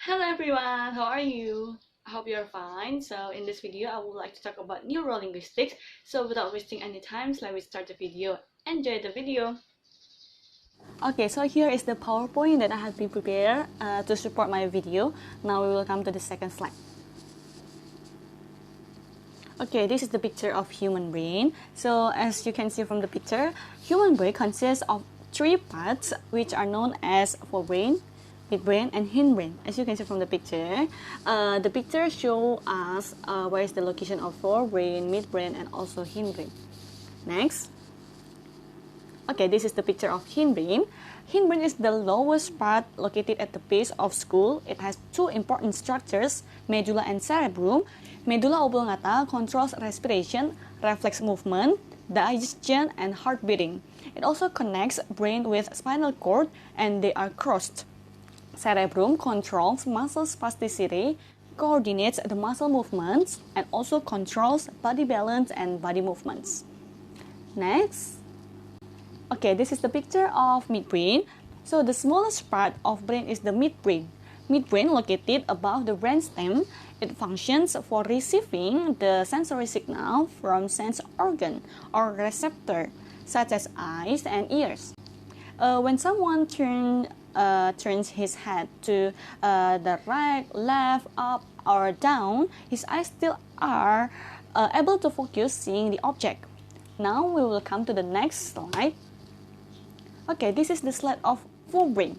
Hello everyone, how are you? I hope you're fine. So in this video, I would like to talk about neurolinguistics. So without wasting any time, let me start the video. Enjoy the video. Okay, so here is the PowerPoint that I have been prepared to support my video. Now we will come to the second slide. Okay, this is the picture of human brain. So as you can see from the picture, human brain consists of three parts which are known as forebrain, midbrain, and hindbrain. As you can see from the picture shows us where is the location of forebrain, midbrain, and also hindbrain. Next. Okay, this is the picture of hindbrain. Hindbrain is the lowest part located at the base of skull. It has two important structures, medulla and cerebrum. Medulla oblongata controls respiration, reflex movement, digestion, and heart beating. It also connects brain with spinal cord, and they are crossed. Cerebrum controls muscle spasticity, coordinates the muscle movements, and also controls body balance and body movements. Next. Okay, this is the picture of midbrain. So the smallest part of brain is the midbrain. Midbrain located above the brainstem. It functions for receiving the sensory signal from sense organ or receptor, such as eyes and ears. When someone turns his head to the right, left, up, or down, his eyes still are able to focus seeing the object. Now we will come to the next slide. Okay, this is the slide of forebrain.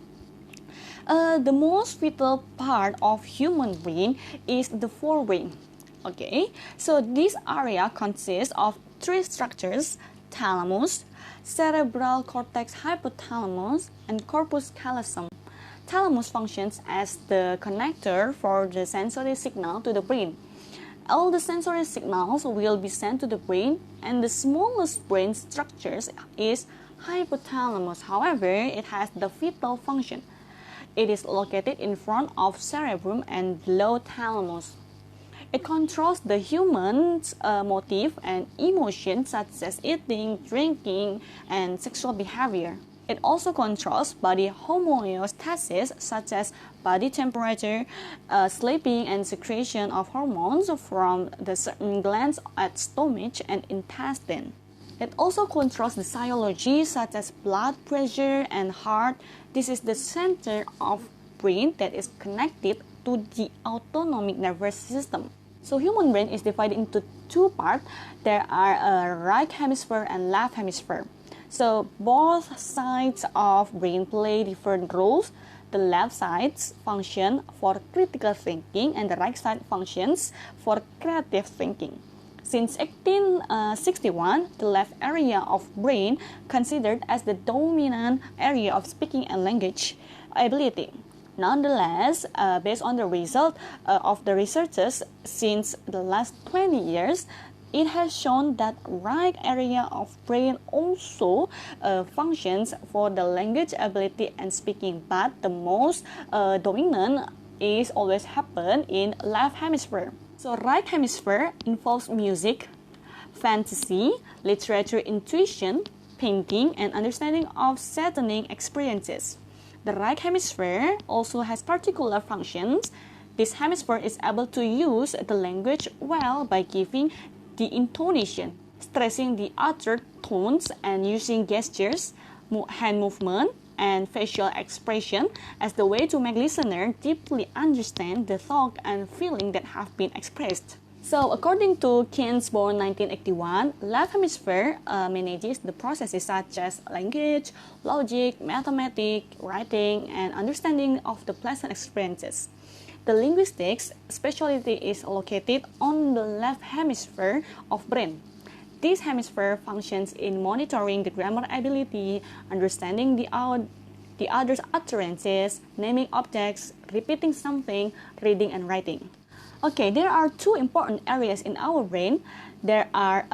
The most vital part of human brain is the forebrain. Okay, so this area consists of three structures: thalamus, cerebral cortex hypothalamus, and corpus callosum. Thalamus functions as the connector for the sensory signal to the brain. All the sensory signals will be sent to the brain, and the smallest brain structures is hypothalamus. However, it has the vital function. It is located in front of cerebrum and below thalamus. It controls the human's motive and emotions such as eating, drinking, and sexual behavior. It also controls body homeostasis such as body temperature, sleeping, and secretion of hormones from the certain glands at stomach and intestine. It also controls the physiology such as blood pressure and heart. This is the center of brain that is connected to the autonomic nervous system. So human brain is divided into two parts. There are a right hemisphere and left hemisphere. So both sides of brain play different roles. The left side functions for critical thinking and the right side functions for creative thinking. Since 1861, the left area of brain considered as the dominant area of speaking and language ability. Nonetheless, based on the result of the researchers since the last 20 years, it has shown that right area of brain also functions for the language ability and speaking, but the most dominant is always happen in left hemisphere. So right hemisphere involves music, fantasy, literature intuition, thinking, and understanding of certain experiences. The right hemisphere also has particular functions. This hemisphere is able to use the language well by giving the intonation, stressing the uttered tones, and using gestures, hand movement, and facial expression as the way to make listener deeply understand the thought and feeling that have been expressed. So according to Keynes, born 1981, left hemisphere manages the processes such as language, logic, mathematics, writing, and understanding of the pleasant experiences. The linguistics specialty is located on the left hemisphere of brain. This hemisphere functions in monitoring the grammar ability, understanding the other's utterances, naming objects, repeating something, reading, and writing. Okay, there are two important areas in our brain. There are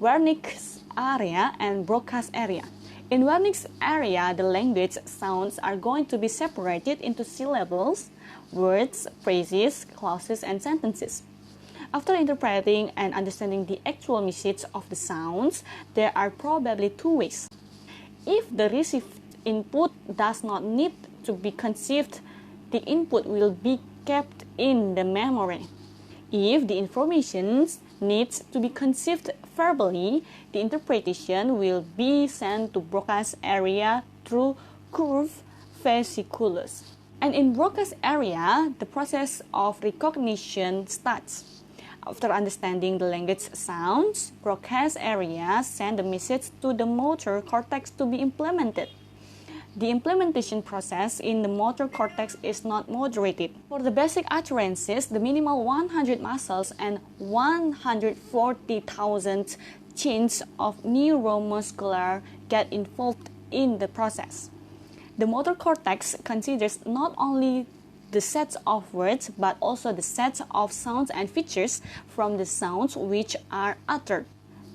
Wernicke's area and Broca's area. In Wernicke's area, the language sounds are going to be separated into syllables, words, phrases, clauses, and sentences. After interpreting and understanding the actual message of the sounds, there are probably two ways. If the received input does not need to be conceived, the input will be kept in the memory. If the information needs to be conceived verbally, the interpretation will be sent to broadcast area through curved vesicles. And in broadcast area, the process of recognition starts. After understanding the language sounds, broadcast area send the message to the motor cortex to be implemented. The implementation process in the motor cortex is not moderated. For the basic utterances, the minimal 100 muscles and 140,000 chains of neuromuscular get involved in the process. The motor cortex considers not only the sets of words but also the sets of sounds and features from the sounds which are uttered.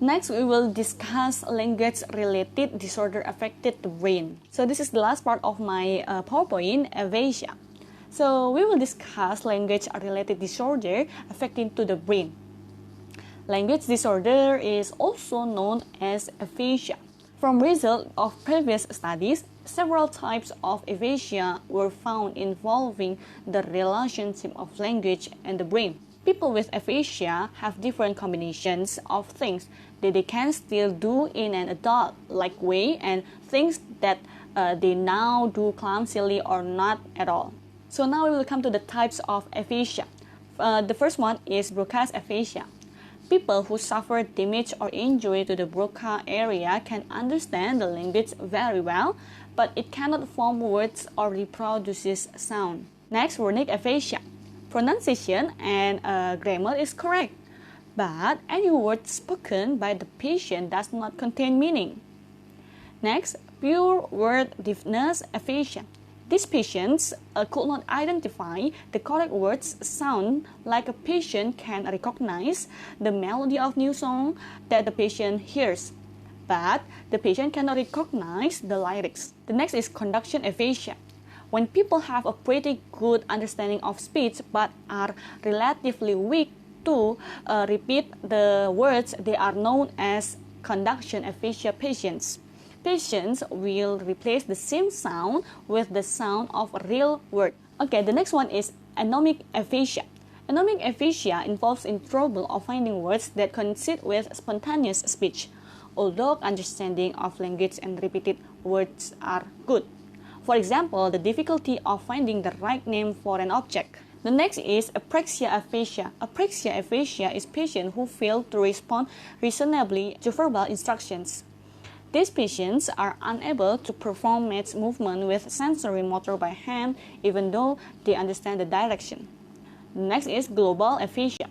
Next, we will discuss language-related disorder affected the brain. So this is the last part of my PowerPoint, aphasia. So we will discuss language-related disorder affecting to the brain. Language disorder is also known as aphasia. From results of previous studies, several types of aphasia were found involving the relationship of language and the brain. People with aphasia have different combinations of things that they can still do in an adult-like way and things that they now do clumsily or not at all. So now we will come to the types of aphasia. The first one is broadcast aphasia. People who suffer damage or injury to the broca area can understand the language very well, but it cannot form words or reproduces sound. Next, runic aphasia. Pronunciation and grammar is correct, but any word spoken by the patient does not contain meaning. Next, pure word deafness aphasia. These patients could not identify the correct words sound like a patient can recognize the melody of new song that the patient hears, but the patient cannot recognize the lyrics. The next is conduction aphasia. When people have a pretty good understanding of speech but are relatively weak to repeat the words, they are known as conduction aphasia patients. Patients will replace the same sound with the sound of a real word. Okay, the next one is anomic aphasia. Anomic aphasia involves in trouble of finding words that coincide with spontaneous speech, although understanding of language and repeated words are good. For example, the difficulty of finding the right name for an object. The next is Apraxia Aphasia. Apraxia Aphasia is patients who fail to respond reasonably to verbal instructions. These patients are unable to perform match movement with sensory motor by hand even though they understand the direction. The next is global aphasia.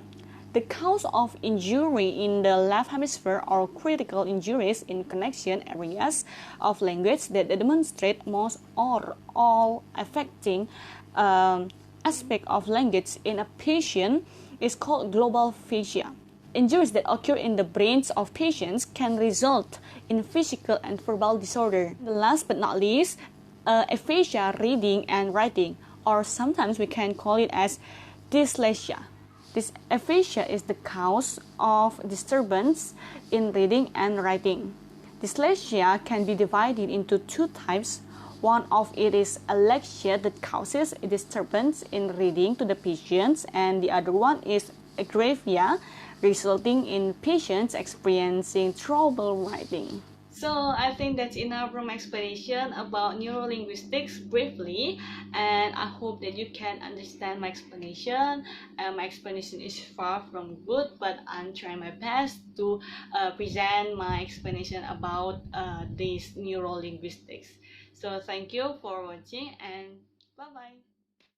The cause of injury in the left hemisphere or critical injuries in connection areas of language that demonstrate most or all affecting aspect of language in a patient is called global aphasia. Injuries that occur in the brains of patients can result in physical and verbal disorder. The last but not least, aphasia reading and writing, or sometimes we can call it as dyslexia. This aphasia is the cause of disturbance in reading and writing. Dyslexia can be divided into two types. One of it is alexia that causes a disturbance in reading to the patients, and the other one is agraphia, resulting in patients experiencing trouble writing. So I think that's enough from my explanation about neurolinguistics briefly, and I hope that you can understand my explanation. My explanation is far from good, but I'm trying my best to present my explanation about this neurolinguistics. So thank you for watching, and bye-bye.